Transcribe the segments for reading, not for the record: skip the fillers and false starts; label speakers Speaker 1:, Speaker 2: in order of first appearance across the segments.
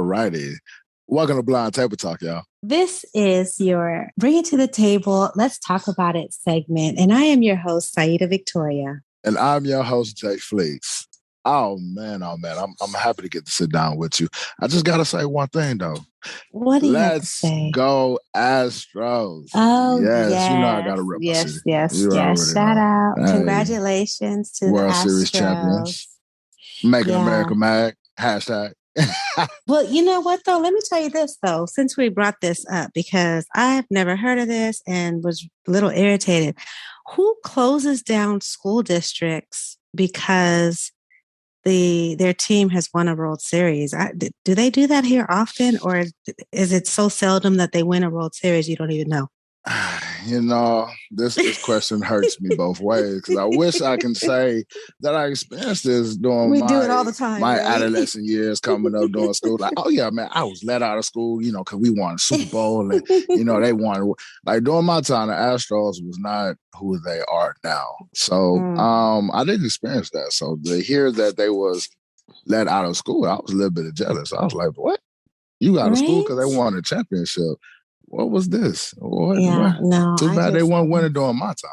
Speaker 1: righty. Welcome to Blind Table Talk, y'all.
Speaker 2: This is your Bring It to the Table, Let's Talk About It segment. And I am your host, Sayyida Victoria.
Speaker 1: And I'm your host, Jay Fleeks. Oh, man. I'm happy to get to sit down with you. I just got to say one thing, though.
Speaker 2: What do you have to say?
Speaker 1: Let's go Astros.
Speaker 2: Oh, yes.
Speaker 1: You know I got to rep my city.
Speaker 2: Yes. Shout out.
Speaker 1: Hey.
Speaker 2: Congratulations to
Speaker 1: World
Speaker 2: the Astros.
Speaker 1: Series champions. Making America mad. Hashtag.
Speaker 2: Well, you know what, though? Let me tell you this, though, since we brought this up, because I have never heard of this and was a little irritated. Who closes down school districts because their team has won a World Series? Do they do that here often, or is it so seldom that they win a World Series you don't even know?
Speaker 1: You know, this question hurts me both ways, because I wish I can say that I experienced this during
Speaker 2: do it all the time,
Speaker 1: my
Speaker 2: right?
Speaker 1: adolescent years coming up during school. Like, oh yeah, man, I was let out of school, because we won the Super Bowl and, they won. Like during my time, the Astros was not who they are now. So I didn't experience that. So to hear that they was let out of school, I was a little bit jealous. I was like, what? You out of school because they won a championship. What was this? What?
Speaker 2: No.
Speaker 1: Too bad they weren't winning during my time.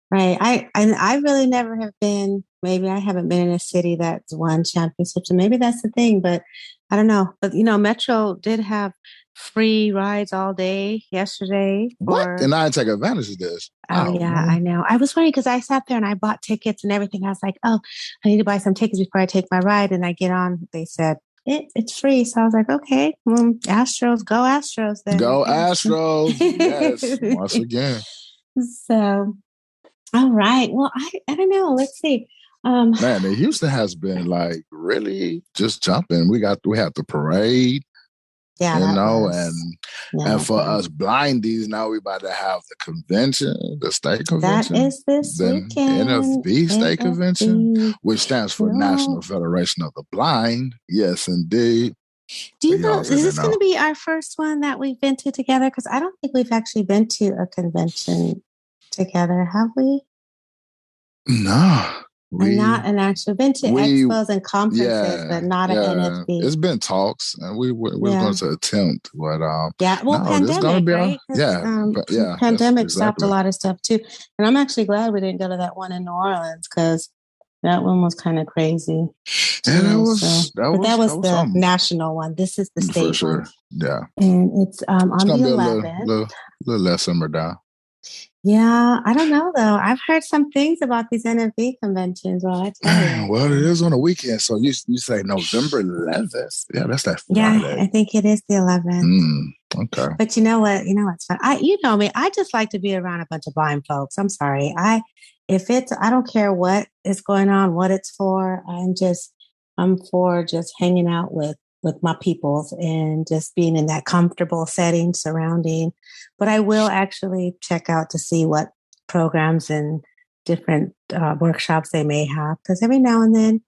Speaker 2: Right. I really never have been. Maybe I haven't been in a city that's won championships, and maybe that's the thing. But I don't know. But Metro did have free rides all day yesterday.
Speaker 1: What? And I didn't take advantage of this.
Speaker 2: Oh yeah, man. I know. I was wondering because I sat there and I bought tickets and everything. I was like, oh, I need to buy some tickets before I take my ride. And I get on. They said, it's free. So I was like, okay, Astros, go Astros then.
Speaker 1: Go Astros. Yes, once again.
Speaker 2: So, all right. Well, I don't know. Let's see.
Speaker 1: Man, Houston has been like really just jumping. We had the parade.
Speaker 2: Yeah,
Speaker 1: and for us blindies, now we about to have the convention, the state convention.
Speaker 2: That is this weekend.
Speaker 1: NFB state convention, which stands for National Federation of the Blind. Yes, indeed.
Speaker 2: Do you know, is this going to be our first one that we've been to together? Because I don't think we've actually been to a convention together, have we?
Speaker 1: No.
Speaker 2: Not an actual, been to expos and conferences, but not an NFB.
Speaker 1: It's been talks, and we're going to attempt, but
Speaker 2: pandemic, right? Pandemic stopped a lot of stuff too, and I'm actually glad we didn't go to that one in New Orleans because that one was kind of crazy.
Speaker 1: Yeah, that was
Speaker 2: the national one. This is the state
Speaker 1: for sure.
Speaker 2: one.
Speaker 1: Yeah,
Speaker 2: and it's on the 11th.
Speaker 1: A little less simmer down.
Speaker 2: Yeah, I don't know though. I've heard some things about these NFB conventions. Well, I tell you.
Speaker 1: Well, it is on a weekend, so you say November 11th. Yeah, that's that Friday.
Speaker 2: Yeah, I think it is the 11th.
Speaker 1: Okay.
Speaker 2: But you know what? It's fun. You know me. I just like to be around a bunch of blind folks. I'm sorry. I don't care what is going on, what it's for. I'm for just hanging out with my peoples and just being in that comfortable setting surrounding. But I will actually check out to see what programs and different workshops they may have, because every now and then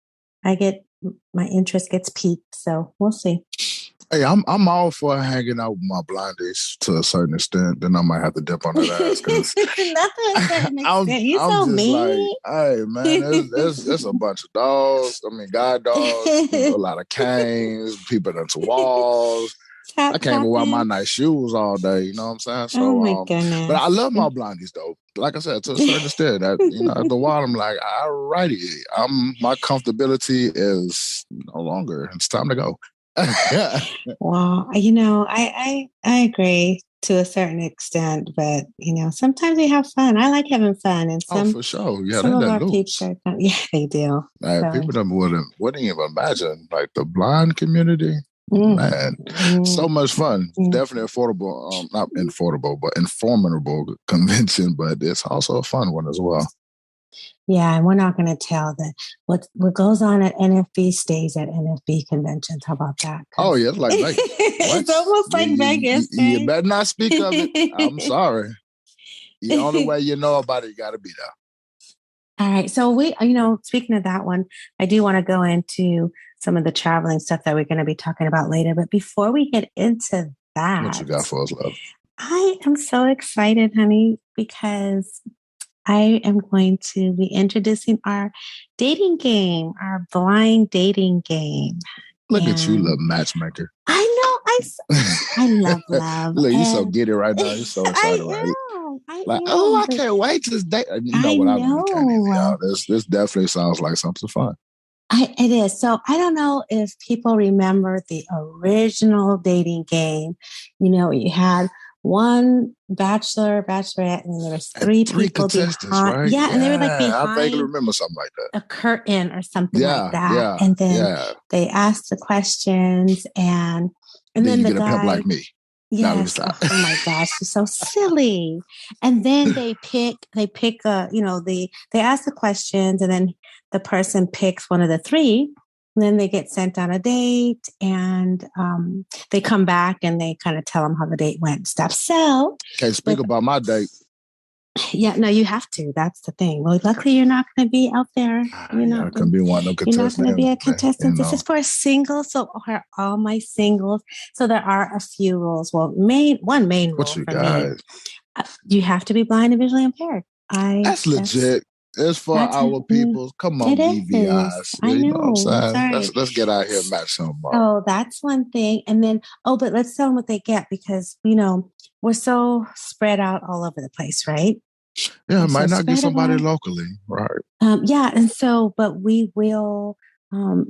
Speaker 2: my interest gets piqued. So we'll see.
Speaker 1: Hey, I'm all for hanging out with my blindies to a certain extent. Then I might have to dip on that ass.
Speaker 2: Not to a certain extent. You're so mean.
Speaker 1: Like, hey, man, there's a bunch of dogs. I mean, guide dogs, a lot of canes, people into walls. I can't even wear my nice shoes all day. You know what I'm saying? So,
Speaker 2: oh my goodness.
Speaker 1: But I love my blindies though. Like I said, to a certain extent, at the while I'm like, all righty, my comfortability is no longer. It's time to go.
Speaker 2: Well, I agree to a certain extent, but sometimes we have fun. I like having fun, and
Speaker 1: for sure, yeah,
Speaker 2: some of our peeps are fun. Yeah, they do.
Speaker 1: People wouldn't even imagine like the blind community. Man, so much fun. Definitely affordable, not affordable, but informative convention. But it's also a fun one as well.
Speaker 2: Yeah, and we're not going to tell that what goes on at NFB stays at NFB conventions. How about that?
Speaker 1: Oh, yeah, it's like Vegas.
Speaker 2: It's almost like Vegas.
Speaker 1: You better not speak of it. I'm sorry. The only way you know about it, you got to be there.
Speaker 2: All right. So speaking of that one, I do want to go into some of the traveling stuff that we're going to be talking about later. But before we get into that,
Speaker 1: what you got for us, love?
Speaker 2: I am so excited, honey, because I am going to be introducing our dating game, our blind dating game.
Speaker 1: Look at you, little matchmaker.
Speaker 2: I know. I love love.
Speaker 1: Look, you so giddy right now. You're so excited, right? I can't wait to date. You know what? I really can't either, y'all. This definitely sounds like something fun.
Speaker 2: It is. So I don't know if people remember the original dating game. You had one bachelor, bachelorette, and there was three people
Speaker 1: contestants, right?
Speaker 2: Yeah, and they were like behind.
Speaker 1: I vaguely remember something like that.
Speaker 2: A curtain or something like that. Yeah, and then they asked the questions, and then
Speaker 1: you
Speaker 2: the
Speaker 1: get
Speaker 2: guy,
Speaker 1: a pimp like me.
Speaker 2: Yes. Oh my gosh, it's so silly. And then they pick they ask the questions, and then the person picks one of the three. And then they get sent on a date, and they come back and they kind of tell them how the date went and stuff. So,
Speaker 1: can't speak about my date.
Speaker 2: Yeah, no, you have to. That's the thing. Well, luckily you're not going to be out there.
Speaker 1: You're not going to be one of them contestants.
Speaker 2: You're not going to be a contestant. This is for a single. So are all my singles. So there are a few rules. Well, one main rule for me. You have to be blind and visually impaired.
Speaker 1: That's legit. It's for our people. Come on, BVIs.
Speaker 2: I know.
Speaker 1: You know what I'm saying? Let's get out here and match some up.
Speaker 2: Oh, that's one thing. And then, but let's tell them what they get, because, we're so spread out all over the place, right?
Speaker 1: Yeah, might not get somebody locally, right?
Speaker 2: Yeah, and so, but we will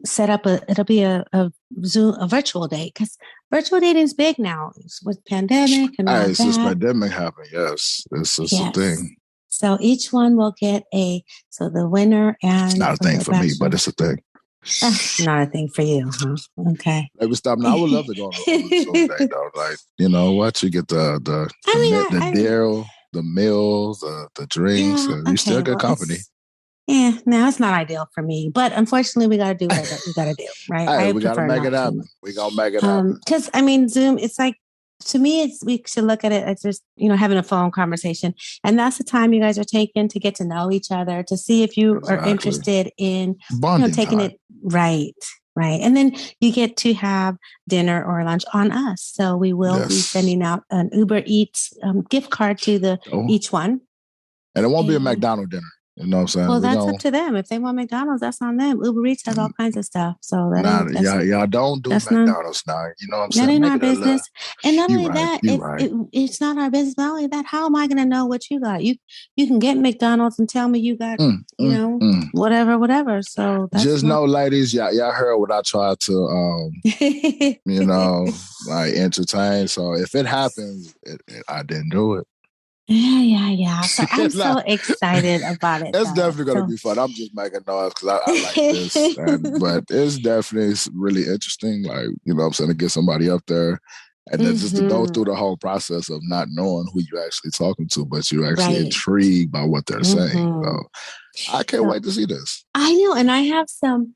Speaker 2: set up it'll be a Zoom, a virtual date, because virtual dating is big now with pandemic and all that.
Speaker 1: Since pandemic happened, yes, it's a thing.
Speaker 2: So each one will get so the winner and...
Speaker 1: It's not a thing for me, but it's a thing.
Speaker 2: Not a thing for you, huh? Okay.
Speaker 1: Maybe stop now. I would love to go on a Zoom date, though. Like, what you get the deal, the meals, the drinks, you still get company.
Speaker 2: No, it's not ideal for me, but unfortunately, we got to do what we got to do, right?
Speaker 1: Hey, we got to make it happen. We gonna make it happen.
Speaker 2: Because Zoom, it's like, to me, we should look at it as just having a phone conversation, and that's the time you guys are taking to get to know each other, to see if you are interested in
Speaker 1: bonding
Speaker 2: taking
Speaker 1: time.
Speaker 2: It right. And then you get to have dinner or lunch on us. So we will be sending out an Uber Eats gift card to each one,
Speaker 1: and it won't be a McDonald's dinner. You know what I'm saying?
Speaker 2: Well, that's up to them. If they want McDonald's, that's on them. Uber Eats has all kinds of stuff. So
Speaker 1: y'all don't do McDonald's now. You know what I'm saying?
Speaker 2: That ain't our business. And not only that, it's not our business. Not only that, how am I going to know what you got? You can get McDonald's and tell me you got, whatever. So that's
Speaker 1: just know, ladies, y'all heard what I tried to, like entertain. So if it happens, I didn't do it.
Speaker 2: Yeah. So I'm so excited about it.
Speaker 1: It's definitely going to be fun. I'm just making noise because I like this. But it's definitely really interesting, like, what I'm saying, to get somebody up there and then just to go through the whole process of not knowing who you're actually talking to, but you're actually intrigued by what they're saying. So I can't wait to see this.
Speaker 2: I know. And I have some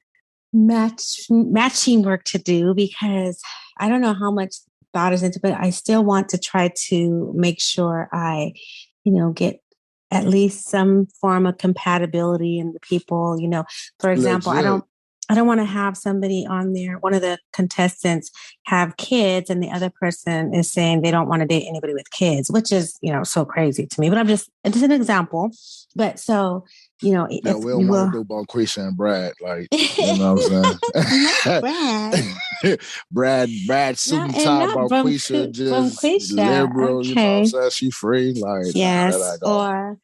Speaker 2: matching work to do, because I don't know how much thought is into, but I still want to try to make sure I, get at least some form of compatibility in the people. For example, legit. I don't want to have somebody on there, one of the contestants, have kids, and the other person is saying they don't want to date anybody with kids, which is, so crazy to me. But it's an example. But so,
Speaker 1: we don't want to do Bonquisha and Brad, like, you know what I'm saying? Brad suit and tie, Bonquisha just liberal, you know what I'm saying? She free, like,
Speaker 2: yes, or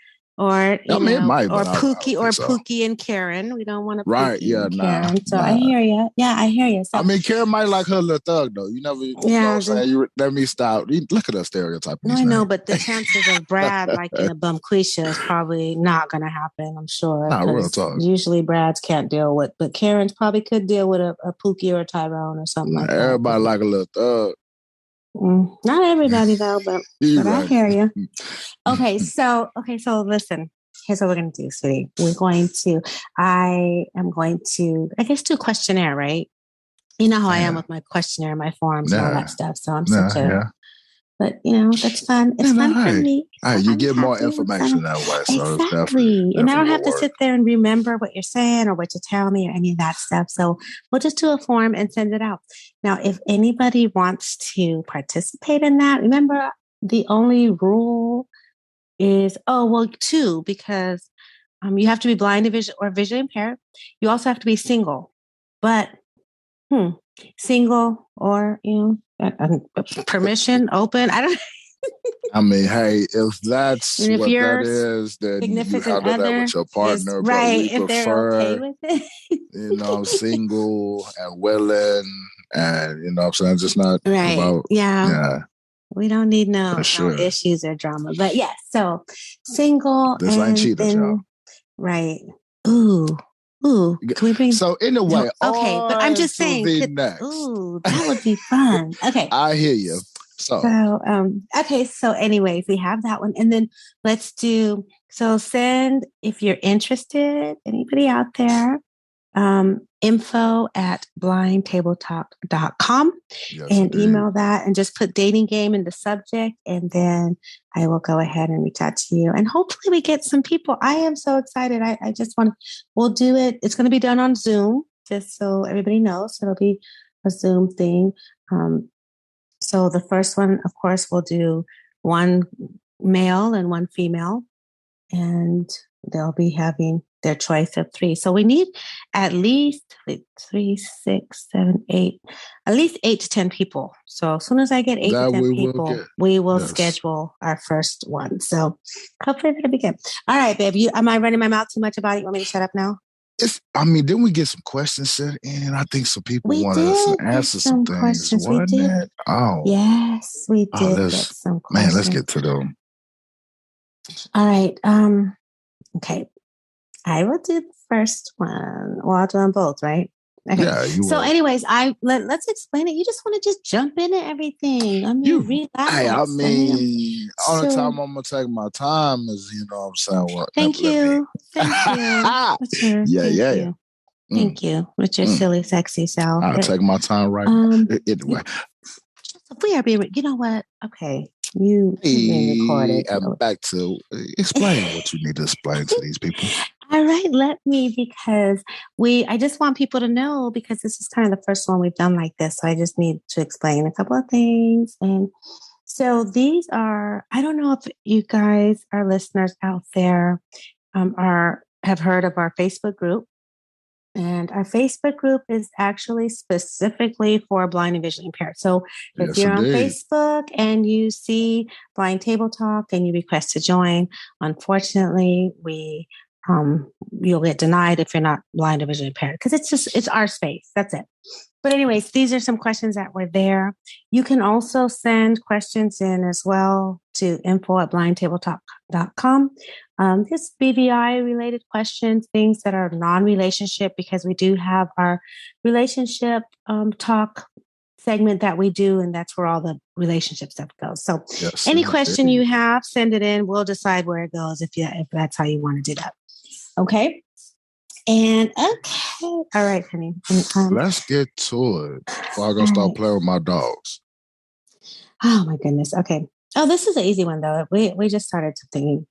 Speaker 2: Pookie and Karen. We don't want to Karen. So I hear you. Yeah, I hear you. So,
Speaker 1: Karen might like her little thug though. You never. You know what I'm saying? Let me stop. Look at that stereotype.
Speaker 2: No, I know, but the chances of Brad liking a Bumquisha is probably not going to happen. I'm sure.
Speaker 1: Not real talk.
Speaker 2: Usually, Brads can't deal with, but Karen's probably could deal with a Pookie or a Tyrone or something like that.
Speaker 1: Everybody like a little thug.
Speaker 2: Not everybody though, but
Speaker 1: right.
Speaker 2: I hear you. Okay, so listen. Here's what we're going to do, sweetie. I am going to, I guess, do a questionnaire, right? You know how I am with my questionnaire, my forms, and all that stuff. So I'm but that's fun. It's fun for me.
Speaker 1: You get more information that way. So
Speaker 2: exactly. And I don't have to sit there and remember what you're saying or what you're telling me or any of that stuff. So we'll just do a form and send it out. Now, if anybody wants to participate in that, remember the only rule is, two, because you have to be blind or visually impaired. You also have to be single. But single or, permission open. I don't.
Speaker 1: I mean, hey, if that's
Speaker 2: And if
Speaker 1: what that
Speaker 2: your
Speaker 1: is, then you
Speaker 2: significant
Speaker 1: handle that
Speaker 2: other
Speaker 1: with your
Speaker 2: is
Speaker 1: partner. But
Speaker 2: right,
Speaker 1: we
Speaker 2: if they're okay
Speaker 1: prefer,
Speaker 2: with it.
Speaker 1: single and willing, and what I'm saying, just not
Speaker 2: Right.
Speaker 1: about,
Speaker 2: Yeah.
Speaker 1: yeah,
Speaker 2: We don't need
Speaker 1: for
Speaker 2: no
Speaker 1: sure.
Speaker 2: issues or drama. But yes, so single
Speaker 1: This ain't
Speaker 2: and
Speaker 1: cheaters, y'all.
Speaker 2: then right. Ooh. Ooh. Can we bring
Speaker 1: So anyway,
Speaker 2: okay, but I'm
Speaker 1: on
Speaker 2: just
Speaker 1: to
Speaker 2: saying,
Speaker 1: the next.
Speaker 2: that would be fun. Okay.
Speaker 1: I hear you.
Speaker 2: So, okay. So anyways, we have that one. And then send if you're interested, anybody out there, info@blindtabletalk.com
Speaker 1: Yes,
Speaker 2: and
Speaker 1: indeed.
Speaker 2: email that and just put dating game in the subject. And then I will go ahead and reach out to you. And hopefully we get some people. I am so excited. I just we'll do it. It's going to be done on Zoom, just so everybody knows. It'll be a Zoom thing. So the first one, of course, we'll do one male and one female, and they'll be having their choice of 3. So we need at least 3, 6, 7, 8, at least 8 to 10 people. So as soon as I get 8 to 10 people, we will schedule our first one. So hopefully that'll be good. All right, babe. Am I running my mouth too much about it? You want me to shut up now?
Speaker 1: Didn't we get some questions sent in? I think some people wanted us to answer some things. Wasn't it? Oh.
Speaker 2: Yes, we did get some questions.
Speaker 1: Man, let's get to them.
Speaker 2: All right. Okay. I will do the first one. Well, I'll do them both, right? Okay.
Speaker 1: Yeah,
Speaker 2: so anyways, let's explain it. You just want to just jump into everything. I mean, relax.
Speaker 1: Hey, only time I'm gonna take my time is, what I'm saying. Well,
Speaker 2: thank you. Richard,
Speaker 1: yeah.
Speaker 2: Thank you, Richard, silly, sexy self.
Speaker 1: I'll take my time right anyway.
Speaker 2: We are being, you know what? Okay. You're being recorded.
Speaker 1: And back to explain what you need to explain to these people.
Speaker 2: All right, because I just want people to know, because this is kind of the first one we've done like this. So I just need to explain a couple of things. And so these are, I don't know if you guys, our listeners out there, have heard of our Facebook group. And our Facebook group is actually specifically for blind and visually impaired. So if you're on Facebook and you see Blind Table Talk and you request to join, unfortunately, you'll get denied if you're not blind or visually impaired, because it's our space. That's it. But anyways, these are some questions that were there. You can also send questions in as well to info@blindtabletalk.com. Just BVI related questions, things that are non-relationship, because we do have our relationship talk segment that we do, and that's where all the relationship stuff goes. So any question you have, send it in. We'll decide where it goes if that's how you want to do that. Okay. And okay. All right, honey.
Speaker 1: Let's get to it before I go start playing with my dogs.
Speaker 2: Oh my goodness. Okay. Oh, this is an easy one though. We just started thinking.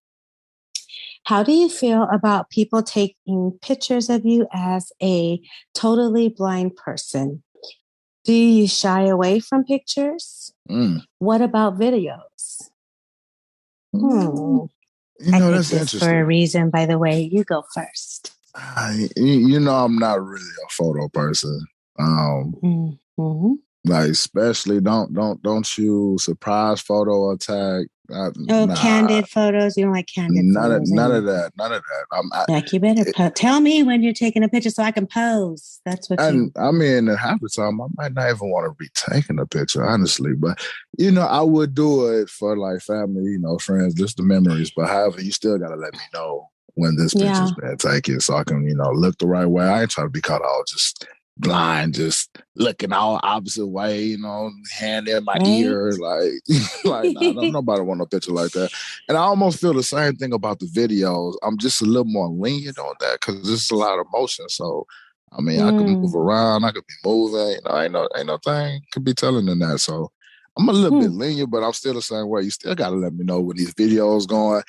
Speaker 2: How do you feel about people taking pictures of you as a totally blind person? Do you shy away from pictures? What about videos?
Speaker 1: That's interesting.
Speaker 2: For a reason, by the way. You go first.
Speaker 1: I'm not really a photo person. Like, especially don't you surprise photo or tag.
Speaker 2: Candid photos. You don't like candid photos.
Speaker 1: None of that.
Speaker 2: You better tell me when you're taking a picture so I can pose. That's what you.
Speaker 1: I mean, half the time I might not even want to be taking a picture, honestly. But I would do it for like family, friends, just the memories. But however, you still gotta let me know when this picture's been taken, so I can look the right way. I ain't trying to be caught all just blind, just looking all opposite way, hand in my ear, like nobody want no picture like that. And I almost feel the same thing about the videos. I'm just a little more lenient on that because it's a lot of motion. So I mean, I can move around, I could be moving, ain't no thing could be telling in that. So I'm a little bit lenient, but I'm still the same way. You still gotta let me know when these videos going.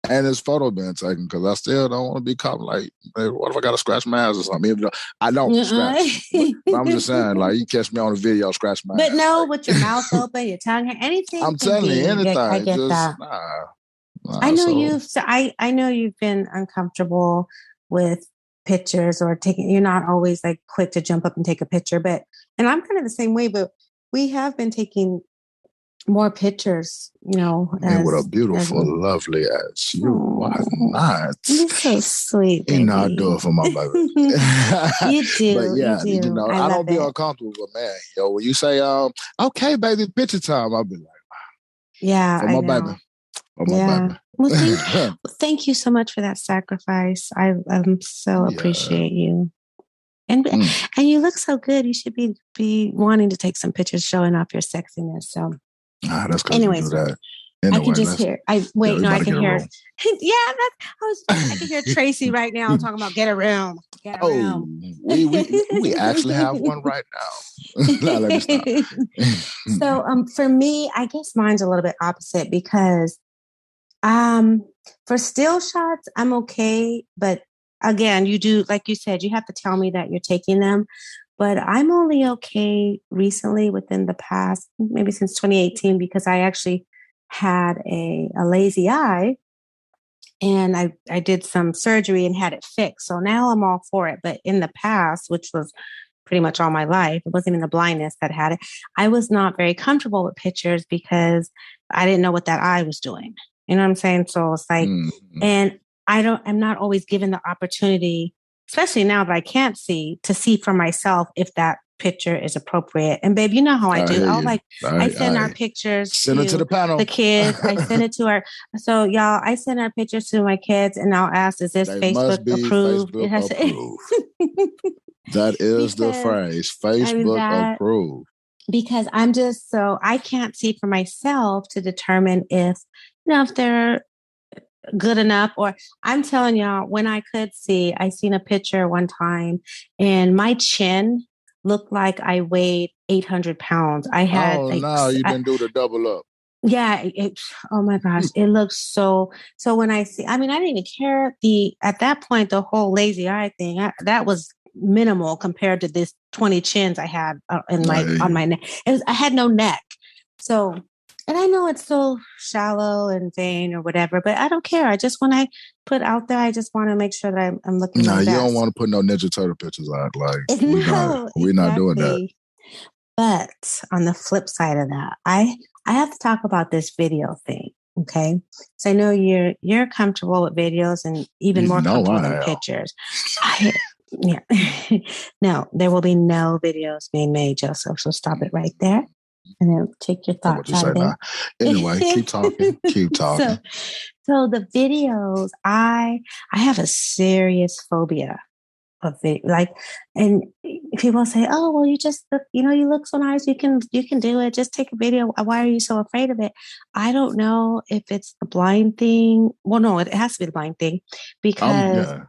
Speaker 1: And his photo being taken, because I still don't want to be caught like, what if I got to scratch my ass or something? Even though I don't scratch. But I'm just saying, like, you catch me on a video, scratch my ass.
Speaker 2: But no, with your mouth open, your tongue, anything.
Speaker 1: I'm telling you, anything.
Speaker 2: I get that. I know I know you've been uncomfortable with pictures or you're not always like quick to jump up and take a picture, and I'm kind of the same way, but we have been taking more pictures,
Speaker 1: And with a beautiful, lovely ass you. Why not?
Speaker 2: You're so sweet, baby.
Speaker 1: You know, I do it for my baby.
Speaker 2: You do.
Speaker 1: But yeah,
Speaker 2: you do.
Speaker 1: I don't be uncomfortable, but man, when you say, okay, baby, picture time, I'll be like,
Speaker 2: yeah,
Speaker 1: for my baby. For my baby.
Speaker 2: Well, thank you so much for that sacrifice. I so appreciate you. And you look so good. You should be wanting to take some pictures showing off your sexiness. So
Speaker 1: that's because you do that. Anyway,
Speaker 2: I can just hear. I can hear. I can hear Tracy right now talking about get a room. Get a room.
Speaker 1: We actually have one right now. No, let me stop.
Speaker 2: So for me, I guess mine's a little bit opposite because for still shots, I'm okay, but again, you do, like you said, you have to tell me that you're taking them. But I'm only okay recently within the past, maybe since 2018, because I actually had a lazy eye and I did some surgery and had it fixed. So now I'm all for it. But in the past, which was pretty much all my life, it wasn't even the blindness that had it. I was not very comfortable with pictures because I didn't know what that eye was doing. You know what I'm saying? So it's like, and I'm not always given the opportunity, especially now that I can't see, to see for myself if that picture is appropriate. And babe, you know how I do. I send our pictures
Speaker 1: send it to the panel.
Speaker 2: The kids. I send it to so y'all, I send our pictures to my kids and I'll ask, is this Facebook approved?
Speaker 1: Facebook approved. That is the phrase, Facebook approved.
Speaker 2: Because I'm just I can't see for myself to determine if they're good enough. Or I'm telling y'all, when I could see, I seen a picture one time and my chin looked like I weighed 800 pounds. I had
Speaker 1: you didn't do the double up.
Speaker 2: Yeah. Oh my gosh. It looks so when I see, I didn't even care at that point, the whole lazy eye thing, that was minimal compared to this 20 chins I had on my neck. I had no neck. So, and I know it's so shallow and vain or whatever, but I don't care. I just, when I put out there, I just want to make sure that I'm looking my best.
Speaker 1: You don't want to put no Ninja Turtle pictures out. Like, we're not doing that.
Speaker 2: But on the flip side of that, I have to talk about this video thing. Okay. So I know you're comfortable with videos and even more comfortable than pictures. Yeah. No, there will be no videos being made, Joseph. So stop it right there. And then take your thoughts out of it.
Speaker 1: Anyway, keep talking. Keep talking.
Speaker 2: So the videos, I have a serious phobia of it. Like, and people say, "Oh, well, you just look, you look so nice. You can do it. Just take a video. Why are you so afraid of it?" I don't know if it's the blind thing. Well, no, it has to be the blind thing because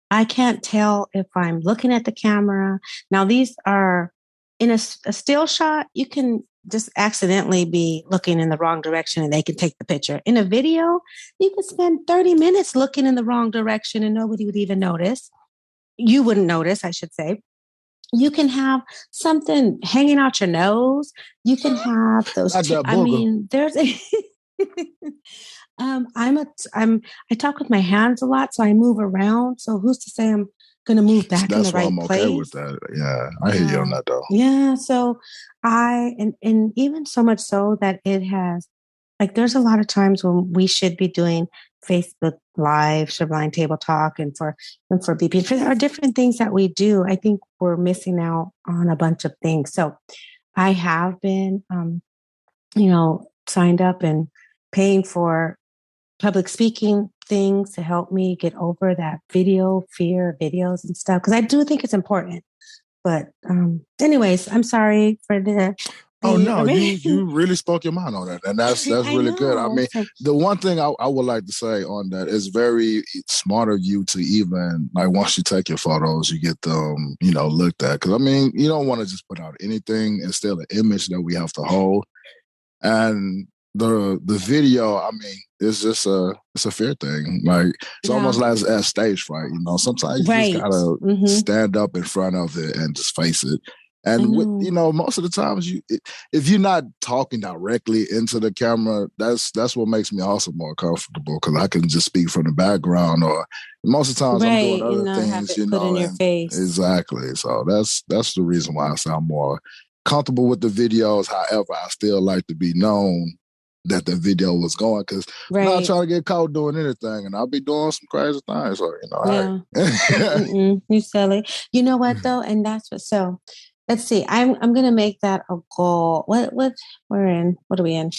Speaker 2: I can't tell if I'm looking at the camera. Now, these are in a still shot. You can just accidentally be looking in the wrong direction and they can take the picture. In a video, you could spend 30 minutes looking in the wrong direction and nobody would even notice. You wouldn't notice, I should say. You can have something hanging out your nose. You can have those. There's I talk with my hands a lot, so I move around. So who's to say I'm going to move back in the right place? That's why I'm okay with
Speaker 1: that. Yeah, I hear you on that though.
Speaker 2: Yeah, so and even so much so that it has, like, there's a lot of times when we should be doing Facebook Lives or Blind Table Talk and for BP. There are different things that we do. I think we're missing out on a bunch of things. So I have been, signed up and paying for public speaking things to help me get over that fear of videos and stuff. Because I do think it's important. But anyways, I'm sorry for the...
Speaker 1: Oh, no, you really spoke your mind on that. And that's really good. I mean, the one thing I would like to say on that is very smart of you to even, like, once you take your photos, you get them, looked at. Because, you don't want to just put out anything. It's still an image that we have to hold. And the video, it's just it's a fear thing. Like, it's almost like as stage fright, sometimes you just gotta stand up in front of it and just face it. And with, most of the times if you're not talking directly into the camera, that's what makes me also more comfortable, because I can just speak from the background, or most of the times I'm doing other things,
Speaker 2: put in your face.
Speaker 1: Exactly. So that's the reason why I sound more comfortable with the videos. However, I still like to be known that the video was going, because I'm not trying to get caught doing anything, and I'll be doing some crazy things. So,
Speaker 2: You silly. You know what though? And that's what, so let's see. I'm going to make that a goal. What are we in?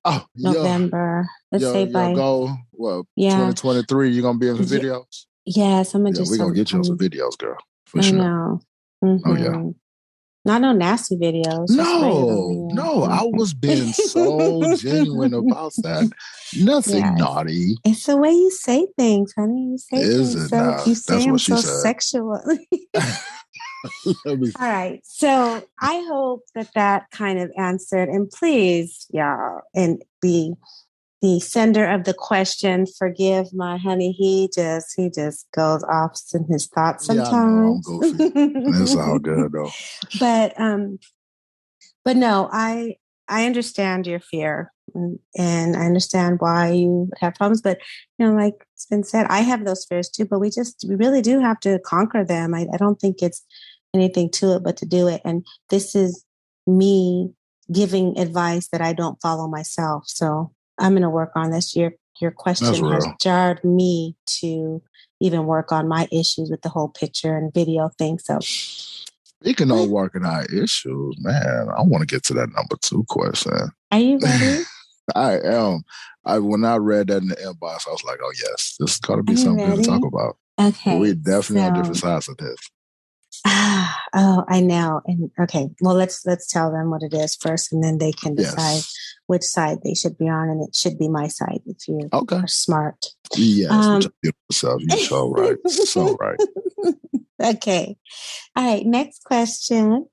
Speaker 1: Oh,
Speaker 2: November. Let's say by
Speaker 1: goal. Well, 2023, you're going to be in the videos?
Speaker 2: Yes, I'm going to do
Speaker 1: we're going to get you on some videos, girl. For
Speaker 2: sure.
Speaker 1: I
Speaker 2: know. Mm-hmm.
Speaker 1: Oh, yeah.
Speaker 2: Not no nasty videos.
Speaker 1: No, I was being so genuine about that. Nothing naughty.
Speaker 2: It's the way you say things, honey. You say
Speaker 1: Is
Speaker 2: things
Speaker 1: it now?
Speaker 2: you say
Speaker 1: That's
Speaker 2: them
Speaker 1: what she
Speaker 2: so
Speaker 1: said.
Speaker 2: Sexual. All right. So I hope that kind of answered. And please, y'all, and the sender of the question, forgive my honey. He just goes off in his thoughts sometimes.
Speaker 1: Yeah, I know, I'm goofy. It's all good though.
Speaker 2: But no, I understand your fear, and I understand why you have problems. But like it's been said, I have those fears too. But we really do have to conquer them. I don't think it's anything to it but to do it. And this is me giving advice that I don't follow myself. So I'm going to work on this. Your question has jarred me to even work on my issues with the whole picture and video thing. So
Speaker 1: speaking of working out issues, man, I want to get to that number 2 question.
Speaker 2: Are you ready?
Speaker 1: I am. When I read that in the inbox, I was like, oh yes, this is going to be something good to talk about.
Speaker 2: Okay.
Speaker 1: But we're definitely on different sides of this.
Speaker 2: Oh, I know. And okay, well, let's tell them what it is first, and then they can decide which side they should be on, and it should be my side if you are smart.
Speaker 1: Yes, yourself. You're so right. So right.
Speaker 2: Okay. All right. Next question.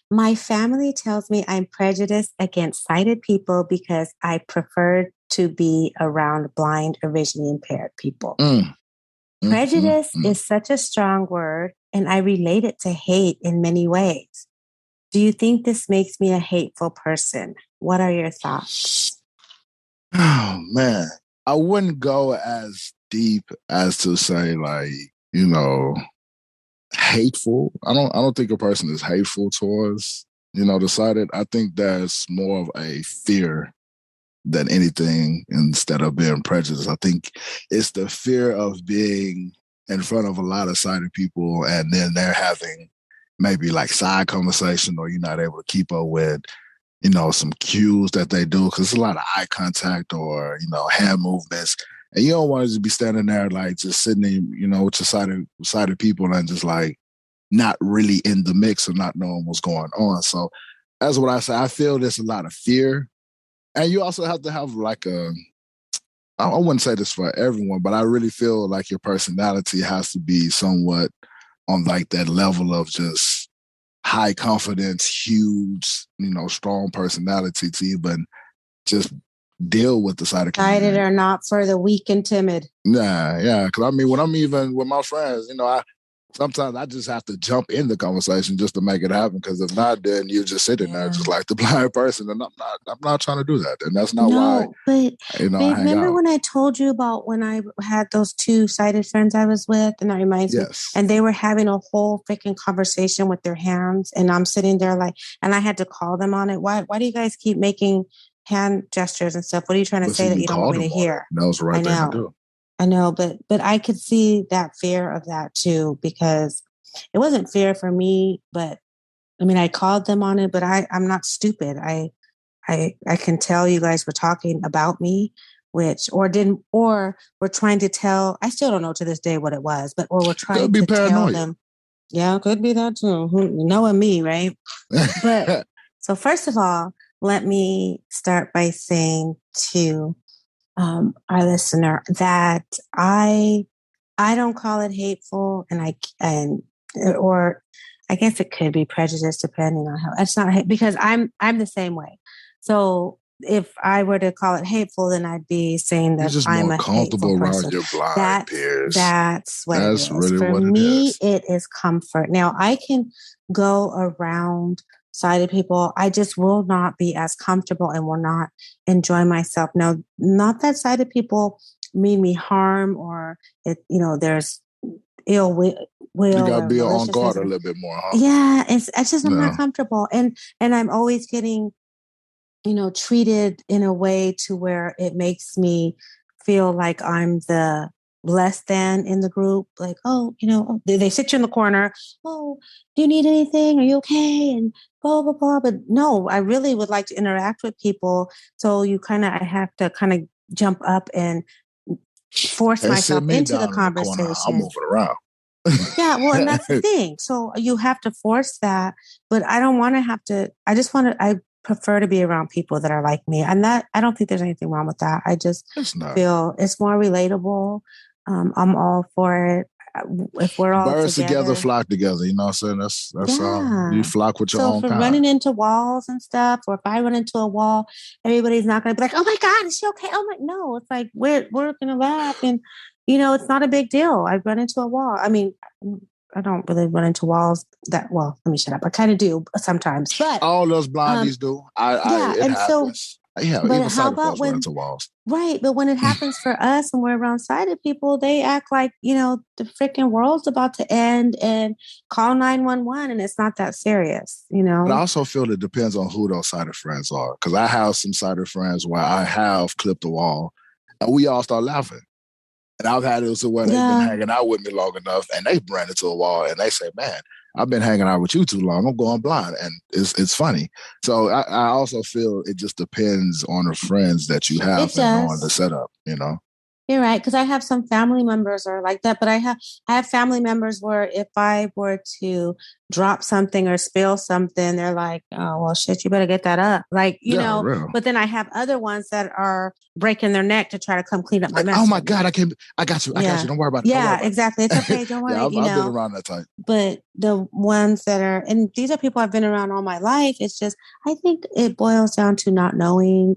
Speaker 2: My family tells me I'm prejudiced against sighted people because I prefer to be around blind or visually impaired people. Prejudice is such a strong word, and I relate it to hate in many ways. Do you think this makes me a hateful person? What are your thoughts?
Speaker 1: Oh, man. I wouldn't go as deep as to say, like, hateful. I don't think a person is hateful towards, the sighted. I think that's more of a fear than anything instead of being prejudiced. I think it's the fear of being in front of a lot of sighted people, and then they're having maybe like side conversation, or you're not able to keep up with, some cues that they do, because it's a lot of eye contact or, hand movements. And you don't want to be standing there like just sitting in, with your sighted people and just like not really in the mix or not knowing what's going on. So that's what I say. I feel there's a lot of fear. And you also have to have like I wouldn't say this for everyone, but I really feel like your personality has to be somewhat on like that level of just high confidence, huge, strong personality to even just deal with the sighted community.
Speaker 2: Sighted or not for the weak and timid.
Speaker 1: Yeah. Because I mean, when I'm even with my friends, sometimes I just have to jump in the conversation just to make it happen. Because if not, then you're just sitting there just like the blind person, and I'm not trying to do that, and that's not why.
Speaker 2: But remember when I told you about when I had those 2 sighted friends I was with, and that reminds me, and they were having a whole freaking conversation with their hands, and I'm sitting there like, and I had to call them on it. Why do you guys keep making hand gestures and stuff? What are you trying to say that you don't want me to hear?
Speaker 1: That was the right thing to do.
Speaker 2: I know, but I could see that fear of that too, because it wasn't fear for me, but I mean, I called them on it, but I'm not stupid. I can tell you guys were talking about me, or we're trying to tell, I still don't know to this day what it was, but, or we're trying to tell them. Yeah, could be that too. Knowing me, right? But so first of all, let me start by saying to our listener that I don't call it hateful, or I guess it could be prejudice depending on how. It's not because I'm the same way. So if I were to call it hateful, then I'd be saying that
Speaker 1: You're just
Speaker 2: I'm
Speaker 1: more
Speaker 2: a
Speaker 1: comfortable
Speaker 2: hateful person.
Speaker 1: around your blind peers.
Speaker 2: That's what it is.
Speaker 1: Really
Speaker 2: For
Speaker 1: what it
Speaker 2: me,
Speaker 1: is.
Speaker 2: it is comfort. Now, I can go around sighted people. I just will not be as comfortable and will not enjoy myself. Now, not that sighted people mean me harm or there's ill will
Speaker 1: You got to
Speaker 2: or
Speaker 1: be on
Speaker 2: maliciousness.
Speaker 1: guard a little bit more, huh?
Speaker 2: Yeah, it's just I'm not comfortable, and I'm always getting treated in a way to where it makes me feel like I'm the less than in the group. Like, they sit you in the corner. Oh, do you need anything? Are you okay? And blah, blah, blah. But no, I really would like to interact with people. So I have to kind of jump up and force myself into the conversation.
Speaker 1: I'm moving around.
Speaker 2: Yeah, well, and that's the thing. So you have to force that, but I don't want to have to. I prefer to be around people that are like me, and that I don't think there's anything wrong with that. I just feel it's more relatable. I'm all for it. If we're all
Speaker 1: birds
Speaker 2: together,
Speaker 1: flock together. You know what I'm saying? That's you flock with your own kind. So
Speaker 2: running into walls and stuff, or if I run into a wall, everybody's not going to be like, "Oh my God, is she okay?" Oh my, no, it's like we're going to laugh, and it's not a big deal. I run into a wall. I mean, I don't really run into walls that well. Let me shut up. I kind of do sometimes, but
Speaker 1: all those blindies do. It happens. Yeah,
Speaker 2: but
Speaker 1: even
Speaker 2: how about when
Speaker 1: into walls?
Speaker 2: Right, but when it happens for us and we're around sighted people, they act like the freaking world's about to end and call 911, and it's not that serious,
Speaker 1: But I also feel it depends on who those sighted friends are, because I have some sighted friends where I have clipped a wall, and we all start laughing. And I've had it to where they've been hanging out with me long enough, and they ran into a wall, and they say, "Man, I've been hanging out with you too long. I'm going blind," and it's funny. So I also feel it just depends on the friends that you have and on the setup.
Speaker 2: You're right, because I have some family members are like that, but I have family members where if I were to drop something or spill something, they're like, "Oh well, shit, you better get that up," like
Speaker 1: Real.
Speaker 2: But then I have other ones that are breaking their neck to try to come clean up my mess.
Speaker 1: Oh my God, I got you. Don't worry about it.
Speaker 2: Yeah, exactly. It's okay. Don't worry.
Speaker 1: I've been around that type.
Speaker 2: But the ones that are, and these are people I've been around all my life. It's just, I think it boils down to not knowing,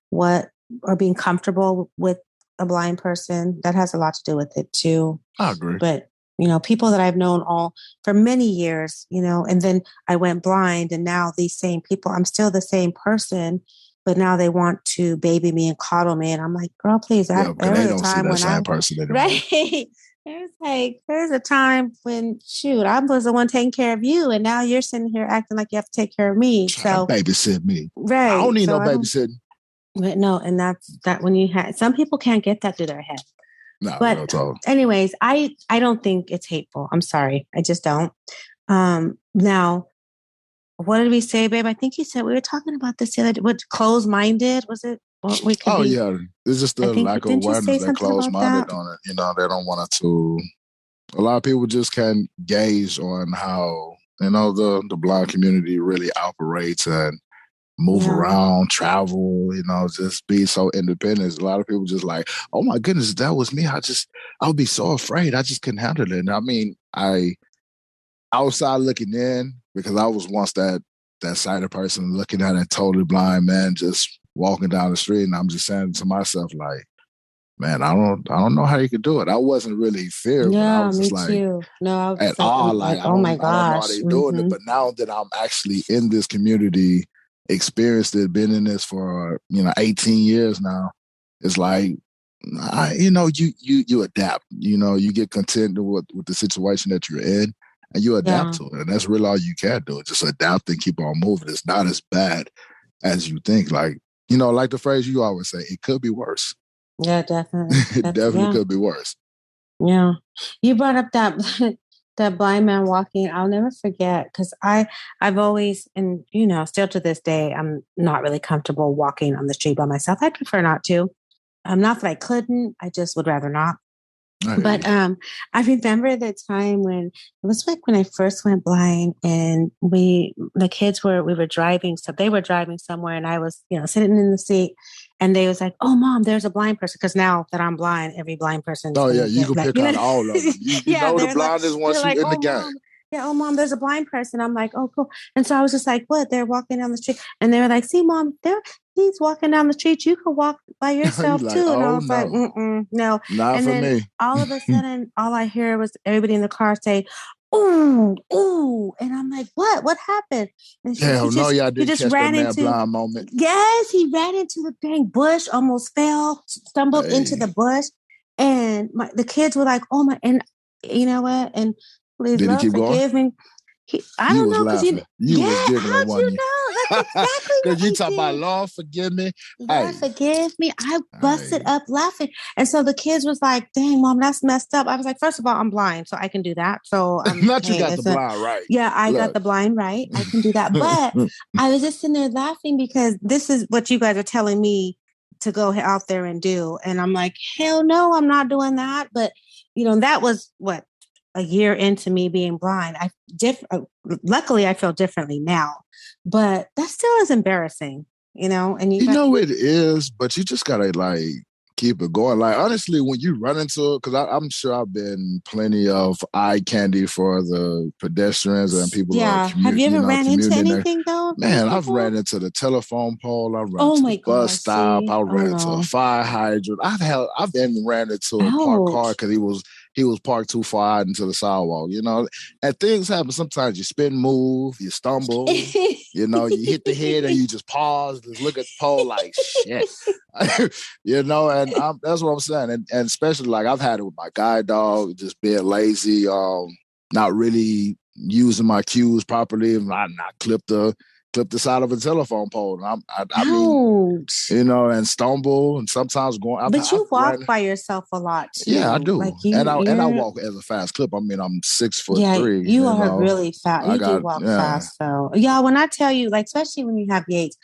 Speaker 2: what, or being comfortable with a blind person. That has a lot to do with it too.
Speaker 1: I agree.
Speaker 2: But people that I've known all for many years, and then I went blind, and now these same people, I'm still the same person, but now they want to baby me and coddle me, and I'm like, girl, please.
Speaker 1: There was a time when I person anymore.
Speaker 2: Right. There's a time when I was the one taking care of you, and now you're sitting here acting like you have to take care of me. So
Speaker 1: babysit me,
Speaker 2: right?
Speaker 1: I don't need no babysitting.
Speaker 2: But no, and that's that when you have some people can't get that through their head.
Speaker 1: No,
Speaker 2: but anyways, I don't think it's hateful. I'm sorry, I just don't. Now, what did we say, babe? I think you said we were talking about this the other day. What closed-minded was it?
Speaker 1: Yeah, it's just the lack of awareness. They're closed-minded on it. They don't want to. A lot of people just can't gauge on how the blind community really operates and move around, travel, just be so independent. A lot of people just like, oh my goodness, that was me. I would be so afraid. I just couldn't handle it. And I mean, outside looking in, because I was once that sighted person looking at a totally blind man just walking down the street, and I'm just saying to myself, like, man, I don't know how you could do it. I wasn't really feared, but I was just like,
Speaker 2: too. No,
Speaker 1: at all, like,
Speaker 2: oh my gosh,
Speaker 1: I don't know how they're doing it. But now that I'm actually in this community, experienced it, been in this for 18 years now, it's like, you adapt. You get content with the situation that you're in, and you adapt to it. And that's really all you can do. Just adapt and keep on moving. It's not as bad as you think. Like, like the phrase you always say, it could be worse.
Speaker 2: Yeah, definitely.
Speaker 1: It definitely could be worse.
Speaker 2: Yeah. You brought up that blind man walking. I'll never forget, because I've always, and still to this day, I'm not really comfortable walking on the street by myself. I prefer not to. Not that I couldn't, I just would rather not. But I remember the time when it was like when I first went blind, and we were driving, so they were driving somewhere, and I was sitting in the seat, and they was like, "Oh, Mom, there's a blind person." Because now that I'm blind, every blind person.
Speaker 1: Oh yeah, you can pick out all of them. You know the blindest once you're in the game.
Speaker 2: Mom, yeah, oh Mom, there's a blind person. I'm like, oh cool. And so I was just like, what? They're walking down the street, and they were like, see, Mom, he's walking down the street. You can walk by yourself
Speaker 1: like,
Speaker 2: too. And I
Speaker 1: oh
Speaker 2: was like, no.
Speaker 1: not
Speaker 2: And
Speaker 1: for
Speaker 2: then
Speaker 1: me.
Speaker 2: all of a sudden, all I hear was everybody in the car say, ooh, ooh. And I'm like, what happened? And
Speaker 1: Hell no, y'all
Speaker 2: he
Speaker 1: didn't
Speaker 2: just
Speaker 1: catch that
Speaker 2: ran
Speaker 1: man
Speaker 2: into,
Speaker 1: blind moment.
Speaker 2: yes, he ran into the dang bush, almost fell, stumbled into the bush. And the kids were like, oh my, and you know what? And please,
Speaker 1: Did he
Speaker 2: Lord,
Speaker 1: keep going?
Speaker 2: forgive me. I
Speaker 1: You
Speaker 2: don't
Speaker 1: was
Speaker 2: know, because
Speaker 1: laughing. You was giggling,
Speaker 2: how'd you
Speaker 1: wasn't you?
Speaker 2: know? That's exactly what
Speaker 1: Because you
Speaker 2: he
Speaker 1: talk about
Speaker 2: did.
Speaker 1: Lord, forgive me.
Speaker 2: Lord, forgive me. I busted up laughing. And so the kids was like, dang, Mom, that's messed up. I was like, first of all, I'm blind, so I can do that. So I'm
Speaker 1: not you got the blind right.
Speaker 2: Yeah, I got the blind right. I can do that. But I was just in there laughing because this is what you guys are telling me to go out there and do. And I'm like, hell no, I'm not doing that. But, that was what? A year into me being blind. Luckily, I feel differently now. But that still is embarrassing. And
Speaker 1: it is, but you just gotta keep it going. Like honestly, when you run into it, because I'm sure I've been plenty of eye candy for the pedestrians and people.
Speaker 2: Yeah, have you ever ran into anything though?
Speaker 1: Man, I've ran into the telephone pole. I've ran into the bus stop. I ran into a fire hydrant. I've been ran into a parked car because he was parked too far out into the sidewalk. And things happen. Sometimes you spin, move, you stumble. You hit the head and you just pause, just look at the pole like shit. And that's what I'm saying. And especially I've had it with my guide dog, just being lazy, not really using my cues properly, and not clip the side of a telephone pole. I mean, and stumble, and sometimes going.
Speaker 2: But you walk by yourself a lot too.
Speaker 1: Yeah, I do. And I walk as a fast clip. I mean, I'm 6'3".
Speaker 2: Yeah, you are really fast. You do walk fast, though. Yeah, when I tell you, especially when you have Yates,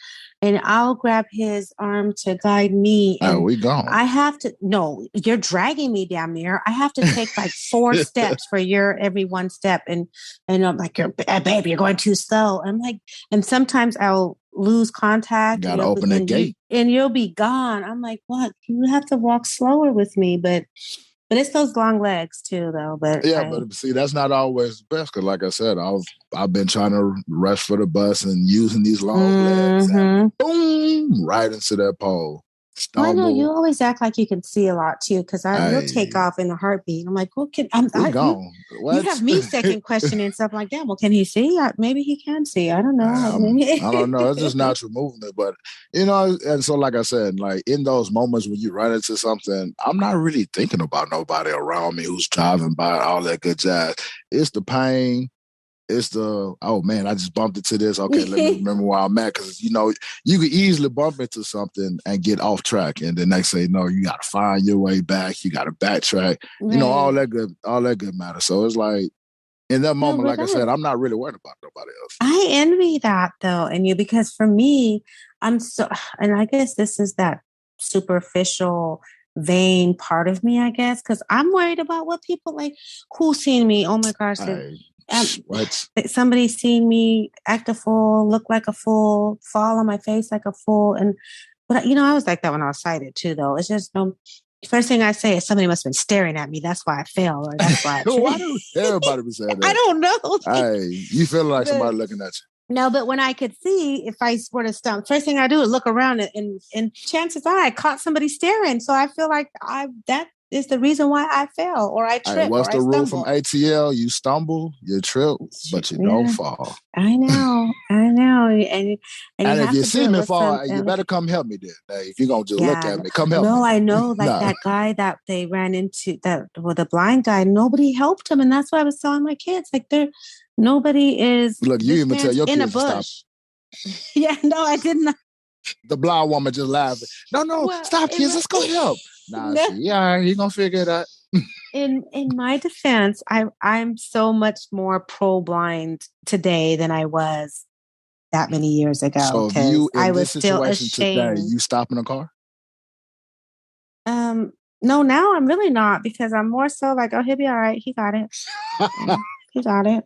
Speaker 2: and I'll grab his arm to guide me. And
Speaker 1: we gone.
Speaker 2: I have to, no, you're dragging me down there. I have to take 4 steps for your every one step. And I'm like, babe, you're going too slow. I'm like, and sometimes I'll lose contact.
Speaker 1: Got to open that gate.
Speaker 2: And you'll be gone. I'm like, what? You have to walk slower with me. But it's those long legs too, though. But
Speaker 1: but see, that's not always the best. Because, like I said, I've been trying to rush for the bus and using these long legs, and boom, right into that pole.
Speaker 2: Well, I know you always act like you can see a lot too, because you'll take off in a heartbeat. I'm like, well,
Speaker 1: gone.
Speaker 2: You have me second questioning stuff like that. Well, can he see? Maybe he can see. I don't know.
Speaker 1: I don't know. It's just natural movement, but and so like I said, in those moments when you run into something, I'm not really thinking about nobody around me who's driving by, all that good jazz. It's the pain. It's the, oh man, I just bumped into this. Okay, let me remember where I'm at. Because, you could easily bump into something and get off track. And then next thing you know, you got to find your way back. You got to backtrack. Right. All that good matter. So it's in that moment, like I said, I'm not really worried about nobody else.
Speaker 2: I envy that though in you, because for me, and I guess this is that superficial, vain part of me, I guess, because I'm worried about what people who's seen me. Oh my gosh. Somebody seen me act a fool, look like a fool, fall on my face like a fool. But I was like that when I was sighted too, though. It's just first thing I say is somebody must have been staring at me. That's why I fell, or that's why.
Speaker 1: Why do everybody be saying that?
Speaker 2: I don't know.
Speaker 1: You feel like somebody looking at you.
Speaker 2: No, but when I could see, if I were to stump, first thing I do is look around, and chances are I caught somebody staring. So I feel like that is the reason why I fell, or I tripped.
Speaker 1: What's the rule from ATL? You stumble, you trip, but you don't fall.
Speaker 2: I know. And
Speaker 1: if you see me fall, you better come help me then. If you're going to just look at me, come help me.
Speaker 2: No, I know, that guy that they ran into, the blind guy, nobody helped him. And that's why I was telling my kids, nobody is.
Speaker 1: Look, you even tell your kids
Speaker 2: in a bush. Yeah, no, I didn't.
Speaker 1: The blind woman just laughing. No, stop, kids. Let's go help. You're gonna figure it out.
Speaker 2: In my defense, I'm so much more pro-blind today than I was that many years ago.
Speaker 1: So if you in this situation today, you stop in a car?
Speaker 2: No, now I'm really not, because I'm more so oh, he'll be all right. He got it. He got it.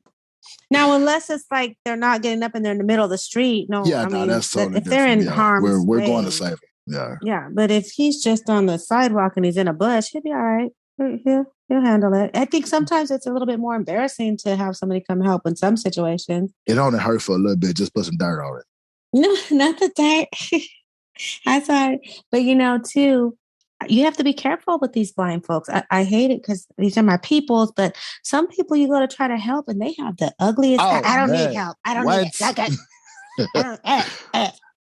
Speaker 2: Now, unless it's they're not getting up and they're in the middle of the street. No,
Speaker 1: that's totally
Speaker 2: if they're in harm's
Speaker 1: we're
Speaker 2: way,
Speaker 1: going to save him. Yeah.
Speaker 2: Yeah. But if he's just on the sidewalk and he's in a bush, he'll be all right. He'll handle it. I think sometimes it's a little bit more embarrassing to have somebody come help in some situations.
Speaker 1: It only hurt for a little bit. Just put some dirt on it.
Speaker 2: No, not the dirt. I thought, but you know, too, you have to be careful with these blind folks. I hate it because these are my peoples, but some people you go to try to help and they have the ugliest.
Speaker 1: Oh
Speaker 2: I don't need
Speaker 1: man,
Speaker 2: help. I don't need it.
Speaker 1: what?
Speaker 2: I don't.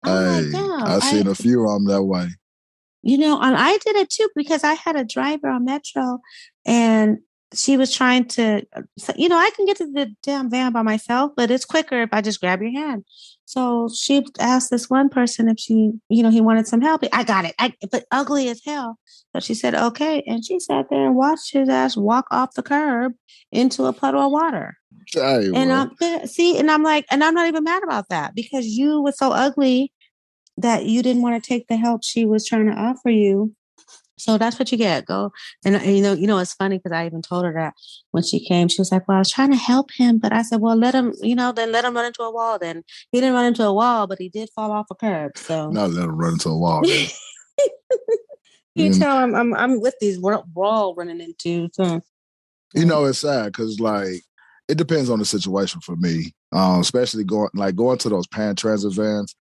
Speaker 2: I'm like,
Speaker 1: Hey,
Speaker 2: no,
Speaker 1: I seen a few of them that way.
Speaker 2: you know, and I did it too because I had a driver on Metro and she was trying to, you know, I can get to the damn van by myself, but it's quicker if I just grab your hand. So she asked this one person if she, you know, he wanted some help. I got it. But ugly as hell. So she said, okay. And she sat there and watched his ass walk off the curb into a puddle of water.
Speaker 1: Hey,
Speaker 2: And
Speaker 1: well.
Speaker 2: and I'm like, and I'm not even mad about that because you were so ugly that you didn't want to take the help she was trying to offer you. So that's what you get. Go and you know, it's funny because I even told her that when she came, she was like, "Well, I was trying to help him, but I said, well, let him, you know, then let him run into a wall." Then he didn't run into a wall, but he did fall off a curb. So
Speaker 1: Not let him run into a wall then.
Speaker 2: you
Speaker 1: You,
Speaker 2: tell I'm with these wall running into. So
Speaker 1: you know, it's sad because like it depends on the situation for me, especially going to those paratransit vans.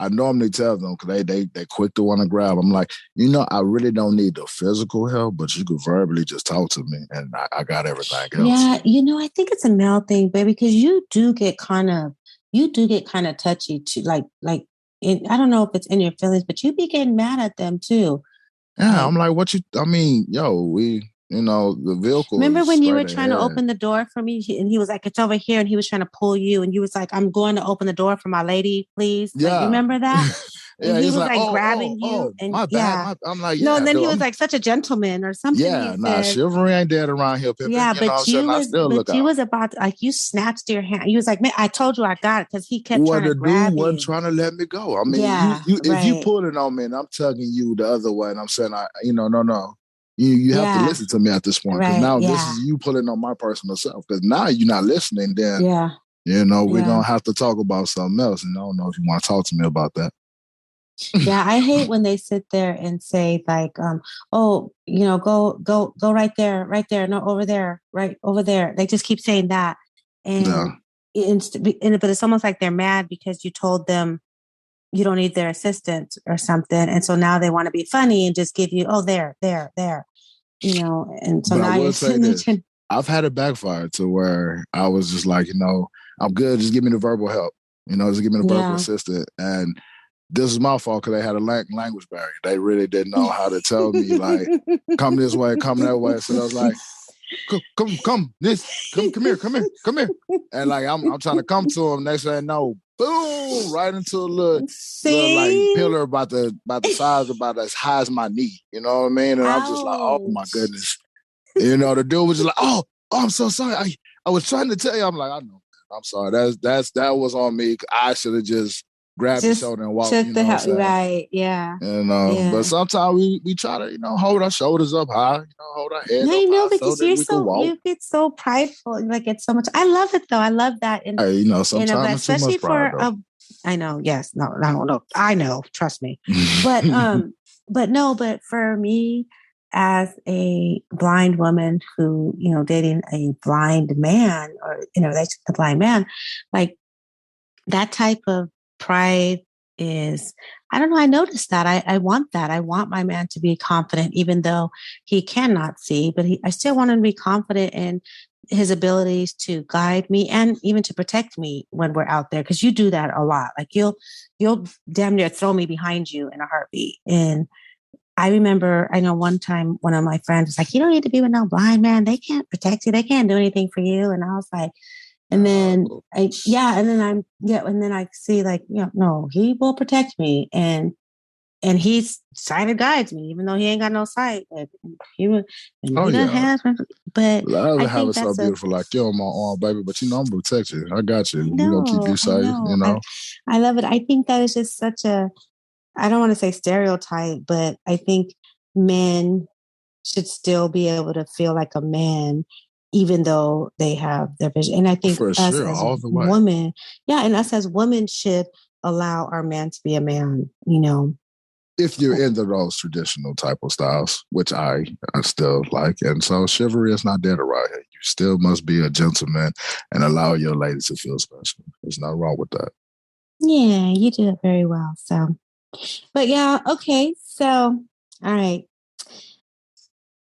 Speaker 1: I normally tell them because they quick to want to grab. I'm like, you know, I really don't need the physical help, but you could verbally just talk to me, and I got everything else.
Speaker 2: Yeah, you know, I think it's a male thing, baby, because you do get kind of touchy too. I don't know if it's in your feelings, but you be getting mad at them too.
Speaker 1: Yeah, I'm like, what you? I mean, yo, you know, the vehicle
Speaker 2: Remember
Speaker 1: is
Speaker 2: when you were
Speaker 1: straight
Speaker 2: trying to
Speaker 1: ahead.
Speaker 2: open the door for me and he was like, it's over here. And he was trying to pull you. And you was like, I'm going to open the door for my lady, please. Like, you
Speaker 1: Yeah,
Speaker 2: remember that? And
Speaker 1: yeah.
Speaker 2: he
Speaker 1: He's
Speaker 2: was
Speaker 1: like,
Speaker 2: like
Speaker 1: oh,
Speaker 2: grabbing you.
Speaker 1: oh,
Speaker 2: And
Speaker 1: my bad.
Speaker 2: yeah.
Speaker 1: I'm like,
Speaker 2: No, and
Speaker 1: yeah,
Speaker 2: then he
Speaker 1: dude.
Speaker 2: was like such a gentleman or something. He
Speaker 1: Yeah, nah,
Speaker 2: said,
Speaker 1: chivalry ain't dead around here, Pippin.
Speaker 2: yeah,
Speaker 1: You know what I'm saying? I still look
Speaker 2: but you
Speaker 1: out.
Speaker 2: was about to, like, you snatched your hand. You was like, man, I told you I got it because he kept
Speaker 1: Well,
Speaker 2: trying to
Speaker 1: the dude
Speaker 2: grab
Speaker 1: wasn't
Speaker 2: you.
Speaker 1: trying to let me go. I mean,
Speaker 2: Yeah,
Speaker 1: if you
Speaker 2: right.
Speaker 1: pulling on me and I'm tugging you the other way, and I'm saying, no. You have to
Speaker 2: Yeah,
Speaker 1: listen to me at this point because
Speaker 2: right.
Speaker 1: now this
Speaker 2: Yeah,
Speaker 1: is you pulling on my personal self. Because now you're not listening, then
Speaker 2: yeah,
Speaker 1: you know we're
Speaker 2: yeah.
Speaker 1: gonna have to talk about something else. And I don't know if you want to talk to me about that.
Speaker 2: Yeah, I hate when they sit there and say like, "Oh, you know, go right there, no, over there, right over there." They just keep saying that, and
Speaker 1: Yeah,
Speaker 2: but it's almost like they're mad because you told them you don't need their assistance or something, and so now they want to be funny and just give you, "Oh, there," you know, and so
Speaker 1: but I
Speaker 2: now you're
Speaker 1: will say
Speaker 2: sitting there.
Speaker 1: this: I've had it backfire to where I was just like, I'm good. Just give me the verbal help. Just give me the verbal
Speaker 2: Yeah.
Speaker 1: assistance and this is my fault because they had a language barrier. They really didn't know how to tell me, like, come this way, come that way. So I was like, come here. And like, I'm trying to come to them. They say no, boom, right into a little like
Speaker 2: See?
Speaker 1: pillar about the size, about as high as my knee. You know what I mean? And I'm just like, oh my
Speaker 2: Ouch.
Speaker 1: goodness. The dude was just like, oh, I'm so sorry. I was trying to tell you. I'm like, I know. I'm sorry. That was on me. I should have just grabbed your
Speaker 2: Just
Speaker 1: shoulder and walked.
Speaker 2: took
Speaker 1: You
Speaker 2: the
Speaker 1: know what I'm
Speaker 2: help.
Speaker 1: saying?
Speaker 2: Right. Yeah.
Speaker 1: But
Speaker 2: Yeah.
Speaker 1: sometimes we try to, hold our shoulders up high, hold our head
Speaker 2: I
Speaker 1: up
Speaker 2: know
Speaker 1: high so
Speaker 2: because
Speaker 1: that we can walk.
Speaker 2: you get so prideful. Like it's so much. I love it though. I love that. And
Speaker 1: Hey,
Speaker 2: but
Speaker 1: sometimes it's too
Speaker 2: especially
Speaker 1: much pride
Speaker 2: for
Speaker 1: though.
Speaker 2: I know. Yes. No. No. No. I know. Trust me. But but no. But for me, as a blind woman who dating a blind man or in a relationship with a blind man, like that type of pride is, I don't know, I noticed that. I want that. I want my man to be confident, even though he cannot see, but I still want him to be confident in his abilities to guide me and even to protect me when we're out there. Cause you do that a lot. Like you'll damn near throw me behind you in a heartbeat. And I know one time one of my friends was like, you don't need to be with no blind man. They can't protect you. They can't do anything for you. And I was like, and then and then I see like, no, he will protect me and he's sighted guides me, even though he ain't got no sight. But he would, and
Speaker 1: Oh
Speaker 2: he done
Speaker 1: yeah.
Speaker 2: has, but
Speaker 1: I
Speaker 2: I
Speaker 1: haven't have
Speaker 2: think
Speaker 1: it so
Speaker 2: that's a,
Speaker 1: beautiful like you on my arm, baby. But I'm gonna protect you. I got you. We're gonna keep you
Speaker 2: I
Speaker 1: safe,
Speaker 2: know, I love it. I think that is just such a, I don't want to say stereotype, but I think men should still be able to feel like a man, even though they have their vision. And I think
Speaker 1: for
Speaker 2: us
Speaker 1: sure,
Speaker 2: as
Speaker 1: all the way.
Speaker 2: women, yeah, and us as women should allow our man to be a man.
Speaker 1: If you're into those traditional type of styles, which I still like. And so chivalry is not dead around here. You still must be a gentleman and allow your lady to feel special. There's nothing wrong with that.
Speaker 2: Yeah, you do it very well. So But yeah, okay. So, all right.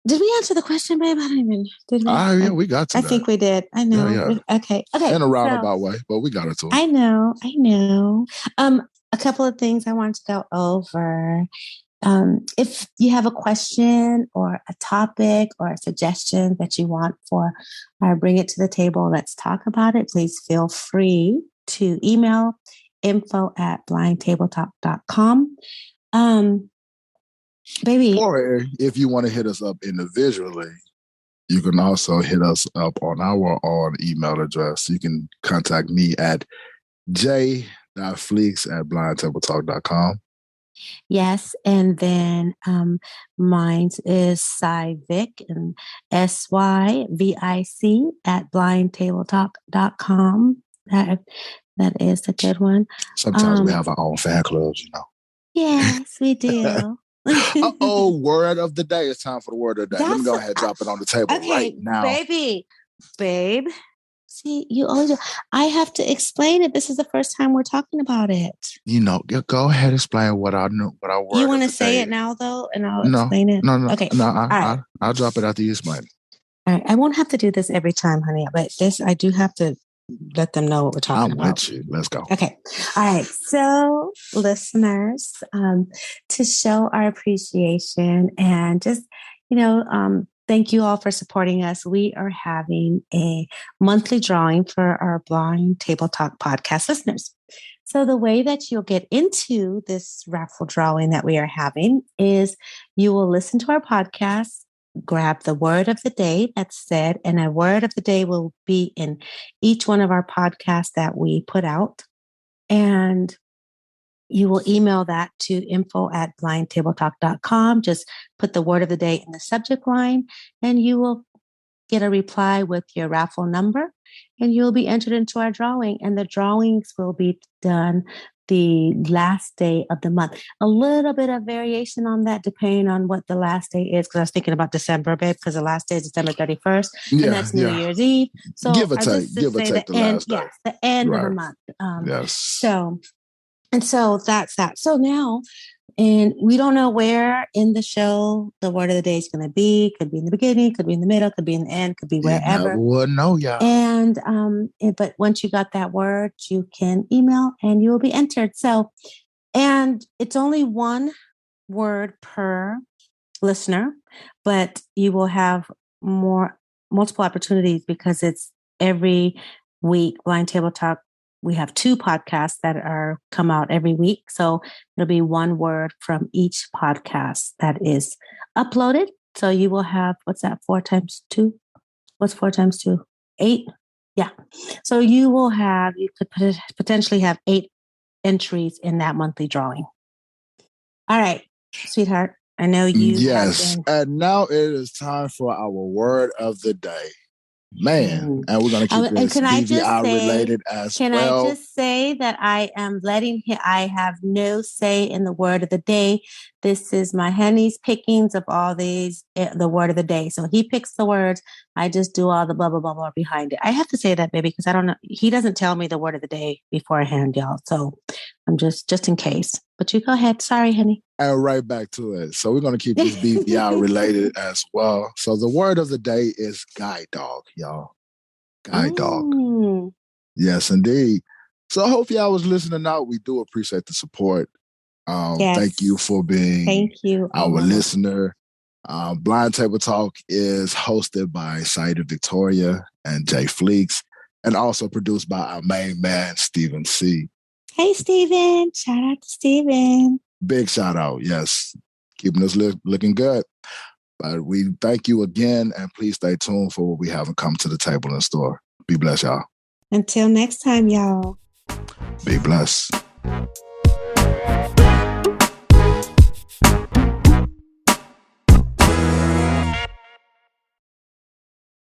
Speaker 2: Did we answer the question, babe? I don't even. Did we?
Speaker 1: Yeah, we got to
Speaker 2: I
Speaker 1: that.
Speaker 2: think we did. I know.
Speaker 1: Yeah.
Speaker 2: Okay.
Speaker 1: In a roundabout way, but we got it to.
Speaker 2: I know. A couple of things I want to go over. If you have a question or a topic or a suggestion that you want for Bring It to the Table, let's talk about it. Please feel free to email info@blindtabletalk.com. Baby.
Speaker 1: Or if you want to hit us up individually, you can also hit us up on our own email address. You can contact me at j.fleeks@blindtabletalk.com.
Speaker 2: Yes, and then mine is Syvic and SYVIC @blindtabletalk.com. That is a good one.
Speaker 1: Sometimes we have our own fan clubs, you know.
Speaker 2: Yes, we do.
Speaker 1: Word of the day. It's time for the word of the day. Let me go ahead and drop it on the table right now.
Speaker 2: Babe. See, you always do. I have to explain it. This is the first time we're talking about it.
Speaker 1: You know, go ahead and explain what our word.
Speaker 2: You want to say it now, though, and I'll explain it?
Speaker 1: No.
Speaker 2: Okay.
Speaker 1: I'll drop it after you explain it.
Speaker 2: All right. I won't have to do this every time, honey, but this I do have to let them know what we're talking about.
Speaker 1: I'm with you. Let's go.
Speaker 2: Okay. All right. So, listeners, to show our appreciation and just, thank you all for supporting us. We are having a monthly drawing for our Blind Table Talk podcast listeners. So the way that you'll get into this raffle drawing that we are having is you will listen to our podcast, grab the word of the day that's said, and a word of the day will be in each one of our podcasts that we put out. And you will email that to info@blindtabletalk.com. Just put the word of the day in the subject line, and you will get a reply with your raffle number, and you'll be entered into our drawing. And the drawings will be done the last day of the month. A little bit of variation on that, depending on what the last day is, because I was thinking about December, babe, because the last day is December 31st, and that's New Year's Eve. So
Speaker 1: give or take the last day.
Speaker 2: Yes, the end of the month.
Speaker 1: Yes.
Speaker 2: So that's that. So now, and we don't know where in the show the word of the day is going to be. Could be in the beginning, could be in the middle, could be in the end, could be wherever.
Speaker 1: You never would know, y'all.
Speaker 2: And but once you got that word, you can email and you will be entered. So, and it's only one word per listener, but you will have multiple opportunities because it's every week. Blind Table Talk. We have 2 podcasts that come out every week. So it'll be one word from each podcast that is uploaded. So you will have, what's that, 4 times 2? What's 4 times 2? 8? Yeah. So you could potentially have 8 entries in that monthly drawing. All right, sweetheart. I know you.
Speaker 1: Yes. And now it is time for our word of the day. Man, and we're going to keep this BVI related as well. Can I
Speaker 2: just say that I have no say in the word of the day. This is my honey's pickings of all these, the word of the day. So he picks the words. I just do all the blah, blah, blah, blah behind it. I have to say that, baby, because I don't know. He doesn't tell me the word of the day beforehand, y'all. So I'm just in case. But you go ahead. Sorry, honey.
Speaker 1: And right back to it. So we're going to keep this BVI related as well. So the word of the day is guide dog, y'all. Guide dog. Yes, indeed. So I hope y'all was listening out. We do appreciate the support.
Speaker 2: Yes.
Speaker 1: Thank you for being our listener. Blind Table Talk is hosted by Sayyida Victoria and Jay Fleeks, and also produced by our main man, Stephen C.
Speaker 2: Hey, Stephen. Shout out to Stephen.
Speaker 1: Big shout out. Yes. Keeping us looking good. But we thank you again, and please stay tuned for what we have come to the table in store. Be blessed, y'all.
Speaker 2: Until next time, y'all.
Speaker 1: Be blessed.